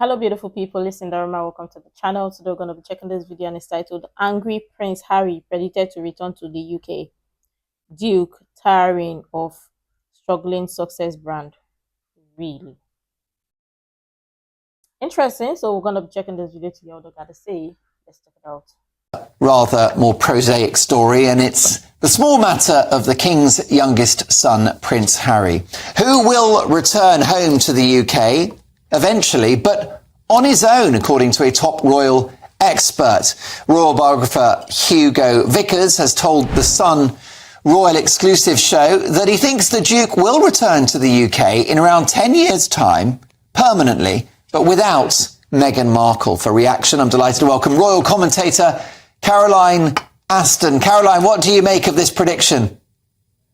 Hello, beautiful people. Listen, Dharma, welcome to the channel. Today, we're going to be checking this video and it's titled Angry Prince Harry Predicted to Return to the UK. Duke tiring of struggling success brand. Really interesting. So, we're going to be checking this video to hear what I got to say. Let's check it out. Rather more prosaic story, and it's the small matter of the King's youngest son, Prince Harry, who will return home to the UK eventually, but on his own, according to a top royal expert. Royal biographer Hugo Vickers has told the Sun Royal Exclusive show that he thinks the Duke will return to the UK in around 10 years' time, permanently, but without Meghan Markle. For reaction, I'm delighted to welcome royal commentator Caroline Aston. Caroline, what do you make of this prediction?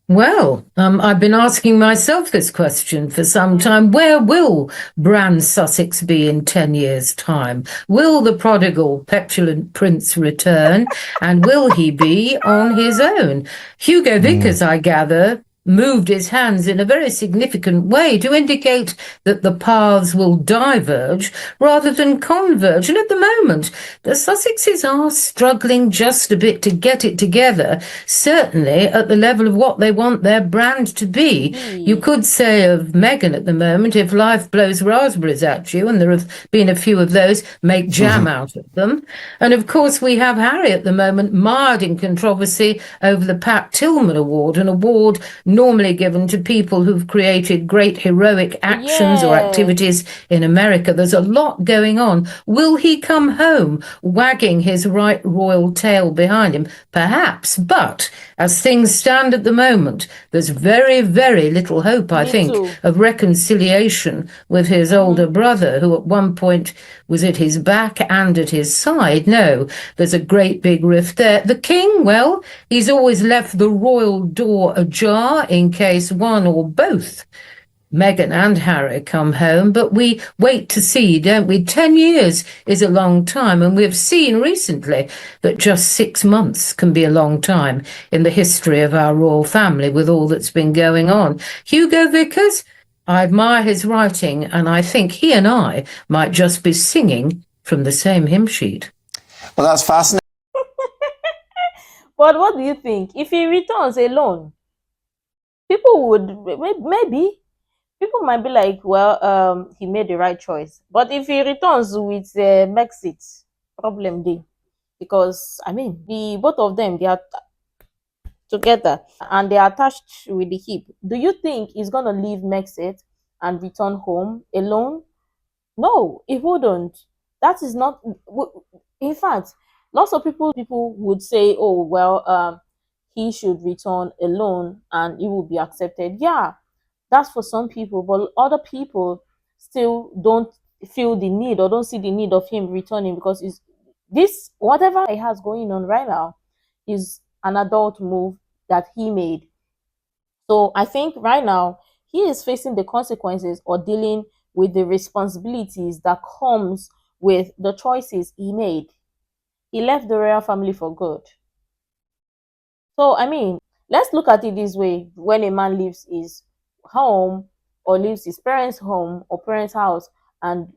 Well, I've been asking myself this question for some time. Where will Brand Sussex be in 10 years' time? Will the prodigal, petulant prince return? And will he be on his own? Hugo Vickers, I gather, moved his hands in a very significant way to indicate that the paths will diverge rather than converge. And at the moment, the Sussexes are struggling just a bit to get it together, certainly at the level of what they want their brand to be. You could say of Meghan at the moment, if life blows raspberries at you, and there have been a few of those, make jam out of them. And of course, we have Harry at the moment mired in controversy over the Pat Tillman Award, an award normally given to people who've created great heroic actions or activities in America. There's a lot going on. Will he come home wagging his right royal tail behind him? Perhaps, but as things stand at the moment, there's very, very little hope, I think, of reconciliation with his older brother, who at one point was at his back and at his side. No, there's a great big rift there. The king, well, he's always left the royal door ajar in case one or both Meghan and Harry come home, but we wait to see, don't we? 10 years is a long time, and we've seen recently that just 6 months can be a long time in the history of our royal family with all that's been going on. Hugo Vickers, I admire his writing, and I think he and I might just be singing from the same hymn sheet. Well, that's fascinating. But what do you think? If he returns alone, people would, maybe, people might be like, well, he made the right choice. But if he returns with Brexit, problem day. Because, I mean, the both of them, they are together and they are attached with the hip. Do you think he's going to leave Brexit and return home alone? No, he wouldn't. That is not... In fact, lots of people would say, oh, well, he should return alone and he will be accepted. Yeah, that's for some people, but other people still don't feel the need or don't see the need of him returning, because this whatever he has going on right now is an adult move that he made. So I think right now he is facing the consequences or dealing with the responsibilities that comes with the choices he made. He left the royal family for good. So I mean, let's look at it this way: when a man leaves his home or leaves his parents' home or parents' house and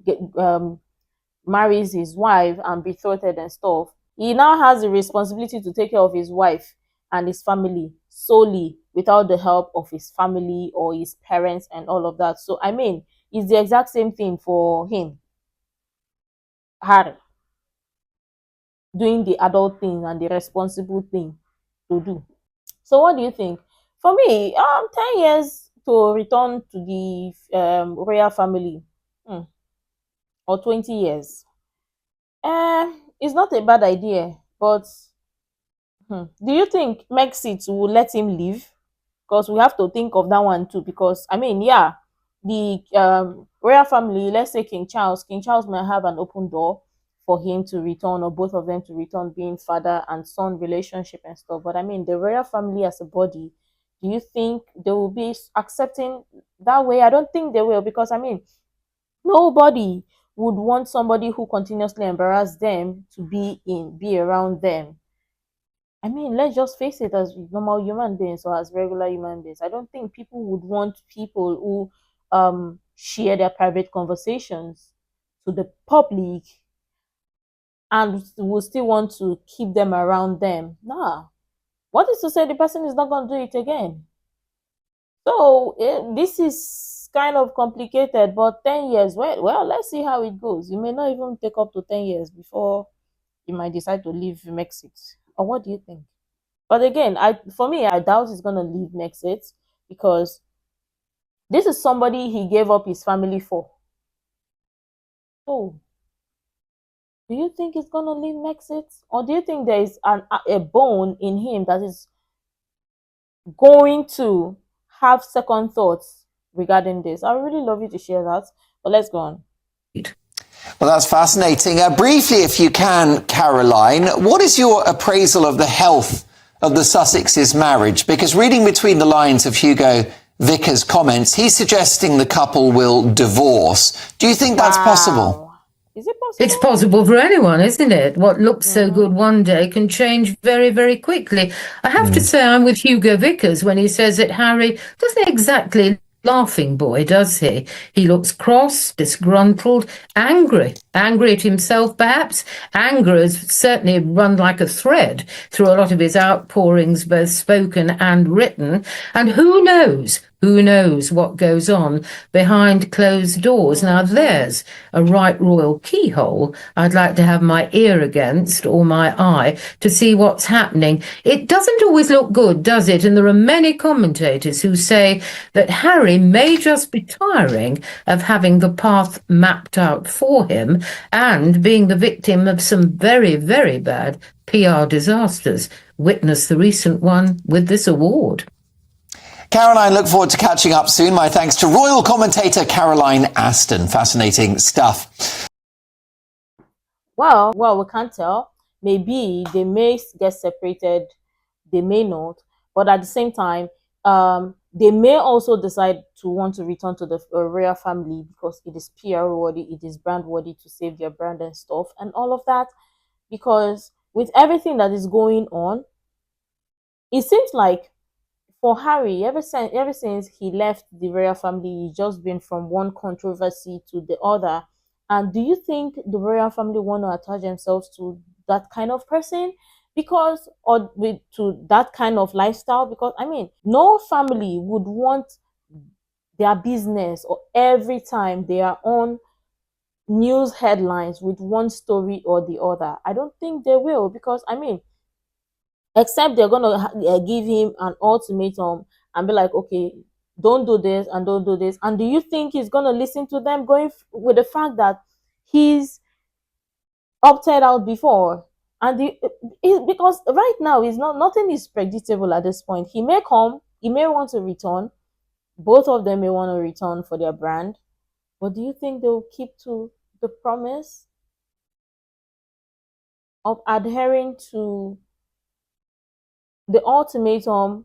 marries his wife and betrothed and stuff, he now has the responsibility to take care of his wife and his family solely, without the help of his family or his parents and all of that. So I mean, it's the exact same thing for him, Harry, doing the adult thing and the responsible thing to do. So what do you think? For me, 10 years to return to the royal family, or 20 years, it's not a bad idea. But do you think Brexit will let him leave? Because we have to think of that one too. Because I mean, yeah, the royal family, let's say King Charles might have an open door for him to return, or both of them to return, being father and son relationship and stuff. But I mean, the royal family as a body, do you think they will be accepting that way? I don't think they will, because I mean, nobody would want somebody who continuously embarrass them to be around them. I mean, let's just face it, as normal human beings or as regular human beings, I don't think people would want people who share their private conversations to the public and will still want to keep them around them. Nah. What is to say the person is not going to do it again? So this is kind of complicated, but 10 years, well, let's see how it goes. You may not even take up to 10 years before you might decide to leave Mexico. Or what do you think? But again, for me, I doubt he's going to leave Mexico because this is somebody he gave up his family for. So, do you think he's going to leave Mexico? Or do you think there is a bone in him that is going to have second thoughts regarding this? I would really love you to share that, but let's go on. Well, that's fascinating. Briefly, if you can, Caroline, what is your appraisal of the health of the Sussexes' marriage? Because reading between the lines of Hugo Vickers' comments, he's suggesting the couple will divorce. Do you think that's possible? Is it possible? It's possible for anyone, isn't it? What looks so good one day can change very, very quickly. I have to say I'm with Hugo Vickers when he says that Harry doesn't exactly laughing boy, does he? He looks cross, disgruntled, angry at himself, perhaps. Anger has certainly run like a thread through a lot of his outpourings, both spoken and written. And who knows what goes on behind closed doors. Now, there's a right royal keyhole I'd like to have my ear against, or my eye, to see what's happening. It doesn't always look good, does it? And there are many commentators who say that Harry may just be tiring of having the path mapped out for him and being the victim of some very, very bad PR disasters. Witness the recent one with this award. Caroline, look forward to catching up soon. My thanks to royal commentator Caroline Aston. Fascinating stuff. Well, we can't tell. Maybe they may get separated, they may not. But at the same time, they may also decide to want to return to the royal family because it is PR worthy, it is brand worthy to save their brand and stuff and all of that. Because with everything that is going on, it seems like for Harry, ever since he left the royal family, he's just been from one controversy to the other. And do you think the royal family want to attach themselves to that kind of person? To that kind of lifestyle? Because I mean, no family would want their business or every time they are on news headlines with one story or the other. I don't think they will, because I mean, except they're going to give him an ultimatum and be like, okay, don't do this and don't do this. And do you think he's going to listen to them, going with the fact that he's opted out before? And because right now nothing is predictable at this point. He may come, he may want to return. Both of them may want to return for their brand. But do you think they'll keep to the promise of adhering to the ultimatum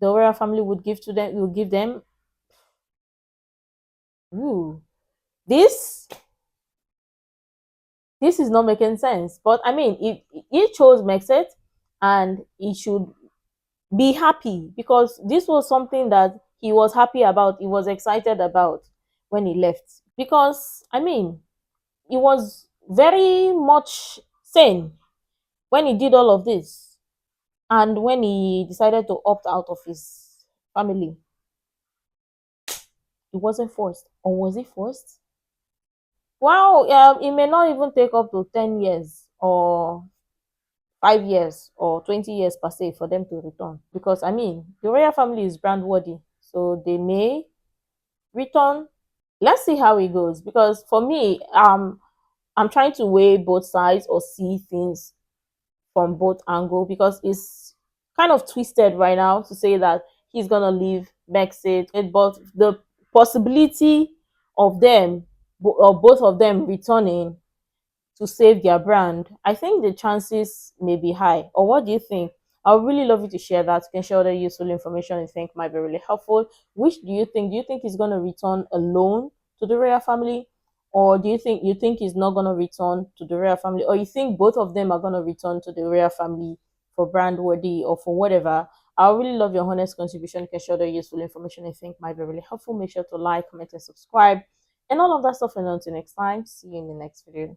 the royal family would give them? Ooh, this is not making sense. But I mean, if he chose Mexit, and he should be happy, because this was something that he was happy about, he was excited about when he left. Because I mean, he was very much sane when he did all of this, and when he decided to opt out of his family. It wasn't forced, or was it forced? Well, it may not even take up to 10 years or 5 years or 20 years per se for them to return, because I mean, the royal family is brand worthy, so they may return. Let's see how it goes, because for me, I'm trying to weigh both sides or see things from both angles, because it's kind of twisted right now to say that he's gonna leave Brexit, but the possibility of both of them returning to save their brand, I think the chances may be high. Or what do you think? I would really love you to share that. You can share other useful information you think might be really helpful. Which do you think? Do you think he's going to return alone to the royal family? Or do you think he's not going to return to the royal family? Or you think both of them are going to return to the royal family for brand worthy or for whatever? I really love your honest contribution. You can share other useful information you think might be really helpful. Make sure to like, comment, and subscribe. and all of that stuff. And until next time, see you in the next video.